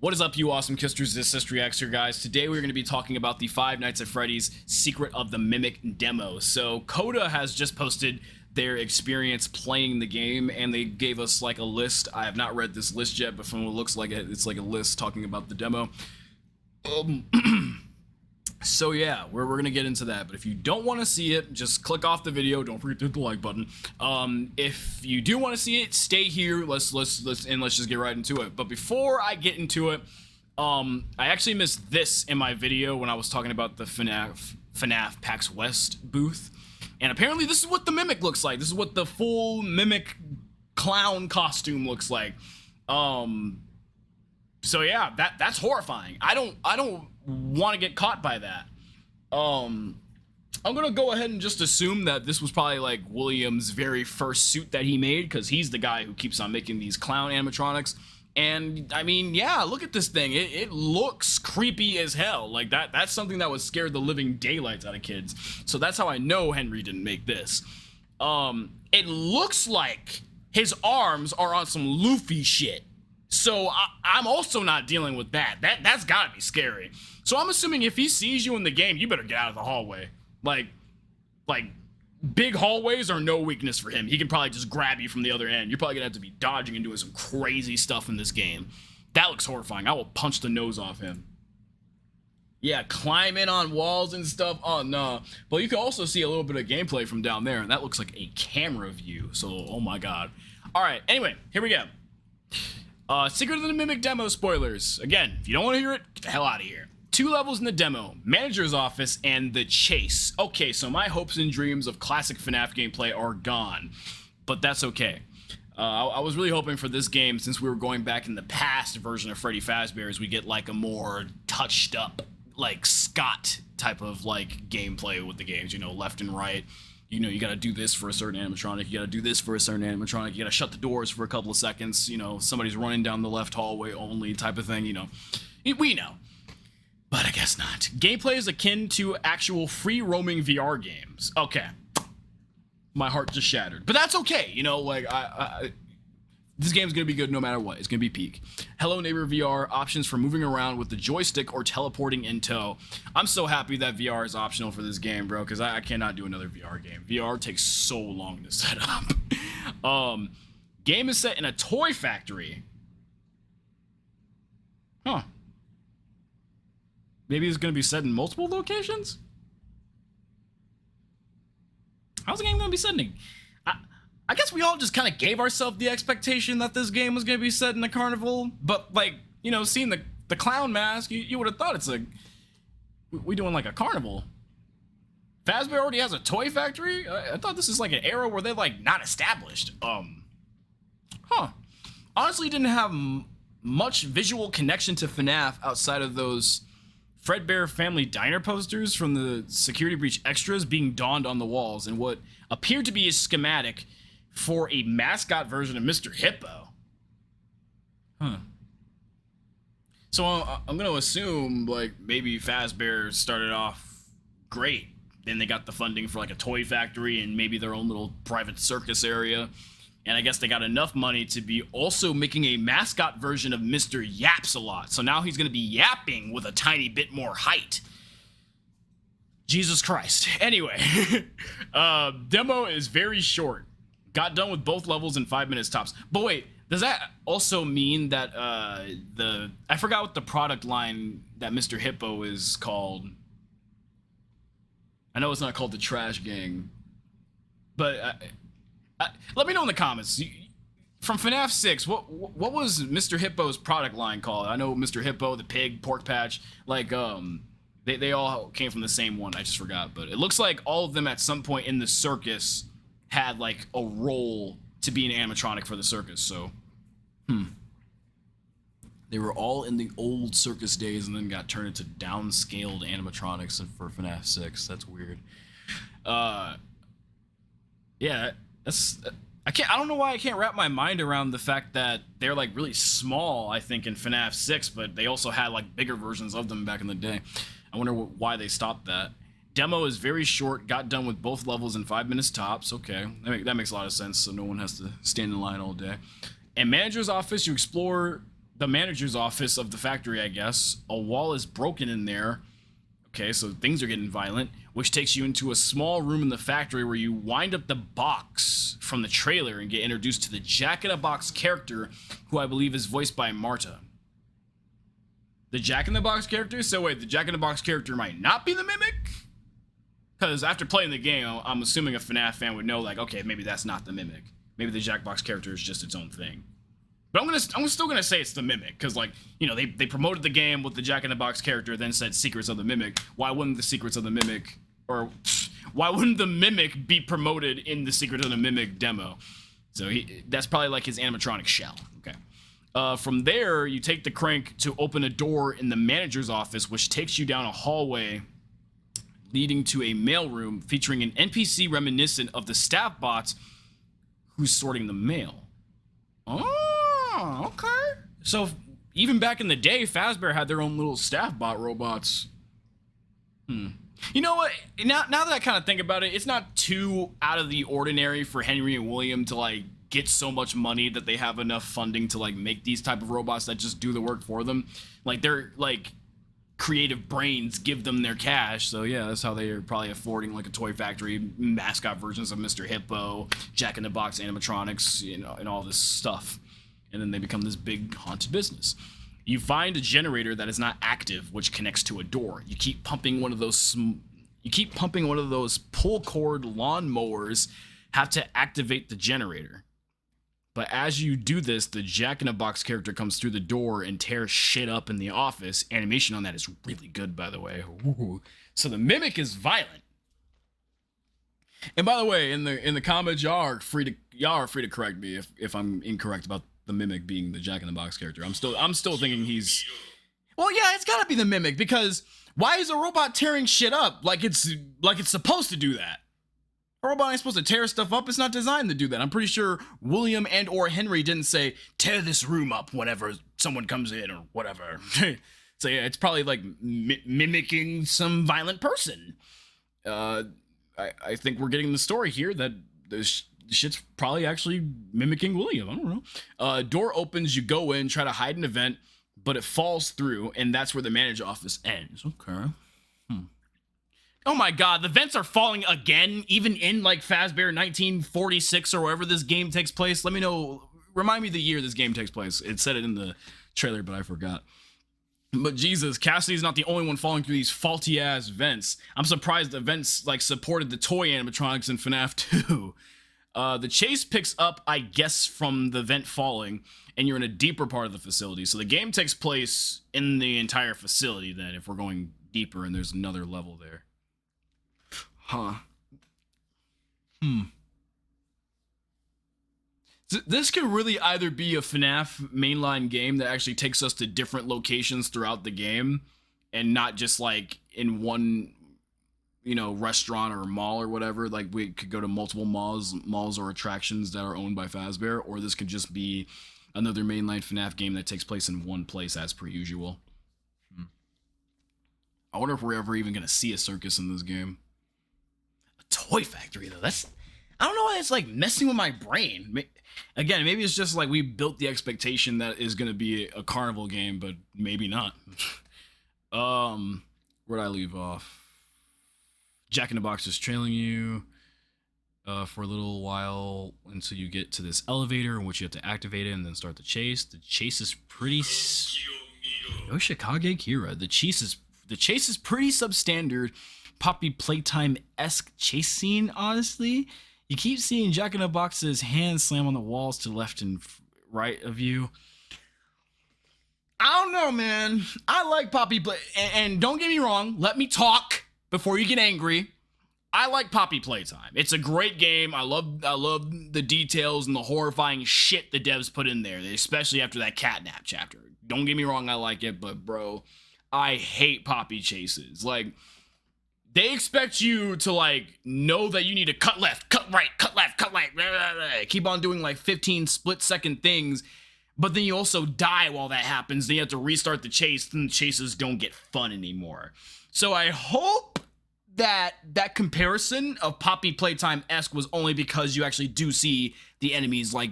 What is up, you awesome kisters? This is CistReactZ here, guys. Today we're going to be talking about the Five Nights at Freddy's Secret of the Mimic demo. So Coda has just posted their experience playing the game, and they gave us like a list. I have not read this list yet, but from what it looks like, it's like a list talking about the demo. So yeah, we're gonna get into that, but if you don't want to see it, just click off the video. Don't forget to hit the like button. If you do want to see it, stay here. Let's just get right into it. But before I get into it, I actually missed this in my video when I was talking about the Fnaf PAX West booth, and apparently this is what the Mimic looks like. This is what the full Mimic clown costume looks like. So yeah, that's horrifying. I don't want to get caught by that. I'm gonna go ahead and just assume that this was probably like William's very first suit that he made, because he's the guy who keeps on making these clown animatronics. And I mean, yeah, look at this thing. It looks creepy as hell. Like that's something that would scare the living daylights out of kids. So that's how I know Henry didn't make this. It looks like his arms are on some Luffy shit. So I'm also not dealing with that. That's gotta be scary. So I'm assuming if he sees you in the game, you better get out of the hallway. Like big hallways are no weakness for him. He can probably just grab you from the other end. You're probably gonna have to be dodging and doing some crazy stuff in this game. That looks horrifying. I will punch the nose off him. Yeah, climbing on walls and stuff. Oh no. But you can also see a little bit of gameplay from down there, and that looks like a camera view. So, oh my god. All right. Anyway, here we go. Secret of the Mimic demo spoilers. Again, if you don't want to hear it, get the hell out of here. 2 levels in the demo, manager's office and the chase. Okay, so my hopes and dreams of classic FNAF gameplay are gone, but that's okay. I was really hoping for this game, since we were going back in the past version of Freddy Fazbear's, we get like a more touched up, like Scott type of like gameplay with the games, you know, left and right. You know, you gotta do this for a certain animatronic, you gotta do this for a certain animatronic, you gotta shut the doors for a couple of seconds, you know, somebody's running down the left hallway only type of thing, you know. We know. But I guess not. Gameplay is akin to actual free-roaming VR games. Okay. My heart just shattered. But that's okay, you know, like, this game's gonna be good no matter what. It's gonna be peak. Hello Neighbor VR, options for moving around with the joystick or teleporting in tow. I'm so happy that VR is optional for this game, bro, because I cannot do another VR game. VR takes so long to set up. Game is set in a toy factory. Huh. Maybe it's gonna be set in multiple locations? How's the game gonna be set in? I guess we all just kind of gave ourselves the expectation that this game was going to be set in a carnival, but like, you know, seeing the clown mask, you would have thought it's we doing like a carnival. Fazbear already has a toy factory? I thought this is like an era where they're like not established. Honestly, didn't have much visual connection to FNAF outside of those Fredbear Family Diner posters from the Security Breach extras being donned on the walls, and what appeared to be a schematic for a mascot version of Mr. Hippo. Huh. So I'm gonna assume like maybe Fazbear started off great, then they got the funding for like a toy factory and maybe their own little private circus area, and I guess they got enough money to be also making a mascot version of Mr. Yaps-a-Lot. So now he's gonna be yapping with a tiny bit more height. Jesus Christ. Anyway, demo is very short. Got done with both levels in 5 minutes tops. But wait, does that also mean that I forgot what the product line that Mr. Hippo is called. I know it's not called the Trash Gang, but let me know in the comments. From FNAF 6, what was Mr. Hippo's product line called? I know Mr. Hippo, the pig, pork patch, like they all came from the same one. I just forgot, but it looks like all of them at some point in the circus had like a role to be an animatronic for the circus. So they were all in the old circus days and then got turned into downscaled animatronics for FNAF 6. That's weird. Yeah, that's I don't know why I can't wrap my mind around the fact that they're like really small, I think, in FNAF 6, but they also had like bigger versions of them back in the day. I wonder why they stopped that. Demo is very short, got done with both levels in 5 minutes tops. Okay, that makes a lot of sense, so no one has to stand in line all day. In manager's office, you explore the manager's office of the factory, I guess. A wall is broken in there. Okay, so things are getting violent, which takes you into a small room in the factory where you wind up the box from the trailer and get introduced to the Jack-in-a-Box character, who I believe is voiced by Marta. The Jack-in-the-Box character? So wait, the Jack-in-the-Box character might not be the Mimic? Because after playing the game, I'm assuming a Fnaf fan would know, like, okay, maybe that's not the Mimic. Maybe the Jack-Box character is just its own thing. But I'm still gonna say it's the Mimic, because, like, you know, they promoted the game with the Jack-in-the-Box character, then said Secrets of the Mimic. Why wouldn't the Secrets of the Mimic, or why wouldn't the Mimic be promoted in the Secrets of the Mimic demo? So that's probably like his animatronic shell. Okay. From there, you take the crank to open a door in the manager's office, which takes you down a hallway leading to a mailroom featuring an NPC reminiscent of the staff bots who's sorting the mail. Oh, okay. So even back in the day, Fazbear had their own little staff bot robots. You know what? Now that I kind of think about it, it's not too out of the ordinary for Henry and William to, like, get so much money that they have enough funding to, like, make these type of robots that just do the work for them. Like, they're, like, creative brains give them their cash. So yeah, that's how they are probably affording, like, a toy factory, mascot versions of Mr. Hippo, Jack-in-the-Box animatronics, you know, and all this stuff. And then they become this big haunted business. You find a generator that is not active, which connects to a door. You keep pumping one of those pull cord lawnmowers, have to activate the generator. But as you do this, the Jack-in-a-Box character comes through the door and tears shit up in the office. Animation on that is really good, by the way. Ooh. So the Mimic is violent. And by the way, in the comments, y'all are free to correct me if I'm incorrect about the Mimic being the Jack-in-the-Box character. I'm still thinking he's... Well, yeah, it's gotta be the Mimic, because why is a robot tearing shit up like it's supposed to do that? A robot ain't supposed to tear stuff up. It's not designed to do that. I'm pretty sure William and or Henry didn't say, tear this room up whenever someone comes in or whatever. So yeah, it's probably like mimicking some violent person. I think we're getting the story here that this shit's probably actually mimicking William. I don't know. Door opens, you go in, try to hide an event, but it falls through, and that's where the manager office ends. Okay. Oh my god, the vents are falling again, even in, like, Fazbear 1946 or wherever this game takes place. Let me know, remind me the year this game takes place. It said it in the trailer, but I forgot. But Jesus, Cassidy's not the only one falling through these faulty-ass vents. I'm surprised the vents, like, supported the toy animatronics in FNAF 2. The chase picks up, I guess, from the vent falling, and you're in a deeper part of the facility. So the game takes place in the entire facility, then, if we're going deeper and there's another level there. Huh. This could really either be a FNAF mainline game that actually takes us to different locations throughout the game, and not just, like, in one, you know, restaurant or mall or whatever. Like, we could go to multiple malls or attractions that are owned by Fazbear, or this could just be another mainline FNAF game that takes place in one place as per usual. I wonder if we're ever even gonna see a circus in this game. A toy factory, though, that's... I don't know why it's, like, messing with my brain. Again, maybe it's just, like, we built the expectation that is gonna be a carnival game, but maybe not. Where'd I leave off? Jack-in-the-Box is trailing you for a little while until you get to this elevator in which you have to activate it and then start the chase. The chase is pretty... Yoshikage Kira. The chase is pretty substandard, Poppy Playtime-esque chase scene, honestly. You keep seeing Jack-in-the-Box's hands slam on the walls to the left and right of you. I don't know, man. I like Poppy Play... And don't get me wrong, let me talk before you get angry. I like Poppy Playtime. It's a great game. I love the details and the horrifying shit the devs put in there, especially after that catnap chapter. Don't get me wrong, I like it, but bro, I hate Poppy chases. Like, they expect you to, like, know that you need to cut left, cut right, cut left, cut right, blah, blah, blah. Keep on doing, like, 15 split-second things, but then you also die while that happens. Then you have to restart the chase, then the chases don't get fun anymore. So I hope that comparison of Poppy Playtime-esque was only because you actually do see the enemies, like,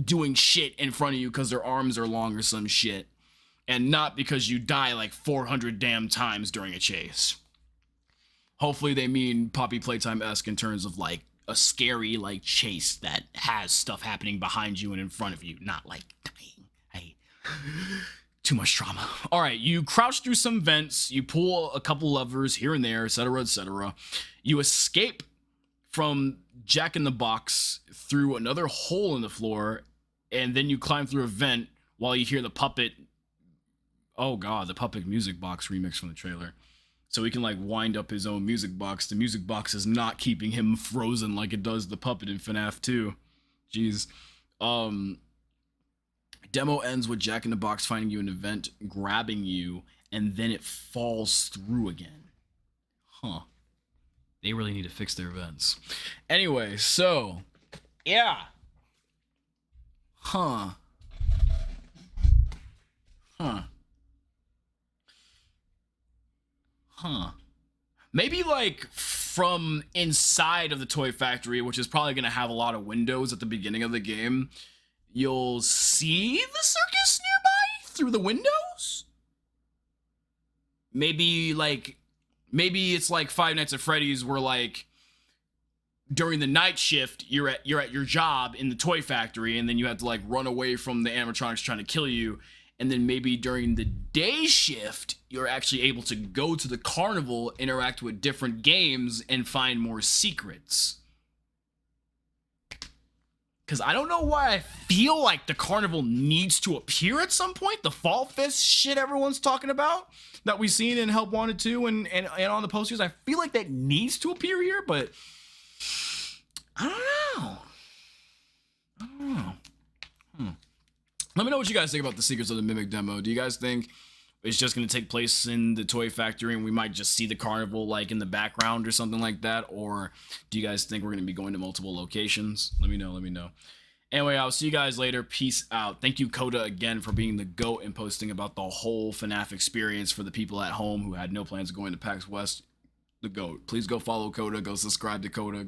doing shit in front of you because their arms are long or some shit, and not because you die like 400 damn times during a chase. Hopefully they mean Poppy Playtime-esque in terms of like a scary like chase that has stuff happening behind you and in front of you, not like dying. Hey, too much trauma. All right, you crouch through some vents, you pull a couple levers here and there, etc., etc. You escape from Jack in the Box through another hole in the floor, and then you climb through a vent while you hear the puppet. Oh god, the puppet music box remix from the trailer. So he can like wind up his own music box. The music box is not keeping him frozen like it does the puppet in Fnaf 2. Jeez. Demo ends with Jack in the Box finding you in an event, grabbing you, and then it falls through again. Huh. They really need to fix their events. Anyway, so yeah. Huh. Maybe like from inside of the toy factory, which is probably going to have a lot of windows at the beginning of the game, you'll see the circus nearby through the windows. Maybe it's like Five Nights at Freddy's where like during the night shift you're at your job in the toy factory, and then you have to like run away from the animatronics trying to kill you. And then maybe during the day shift, you're actually able to go to the carnival, interact with different games, and find more secrets. Because I don't know why I feel like the carnival needs to appear at some point. The Fall Fest shit everyone's talking about that we've seen in Help Wanted 2 and on the posters. I feel like that needs to appear here, but I don't know. Let me know what you guys think about the Secrets of the Mimic demo. Do you guys think it's just going to take place in the toy factory and we might just see the carnival like in the background or something like that? Or do you guys think we're going to be going to multiple locations? Let me know. Anyway, I'll see you guys later. Peace out. Thank you, Coda, again for being the GOAT and posting about the whole FNAF experience for the people at home who had no plans of going to PAX West. The GOAT. Please go follow Coda. Go subscribe to Coda.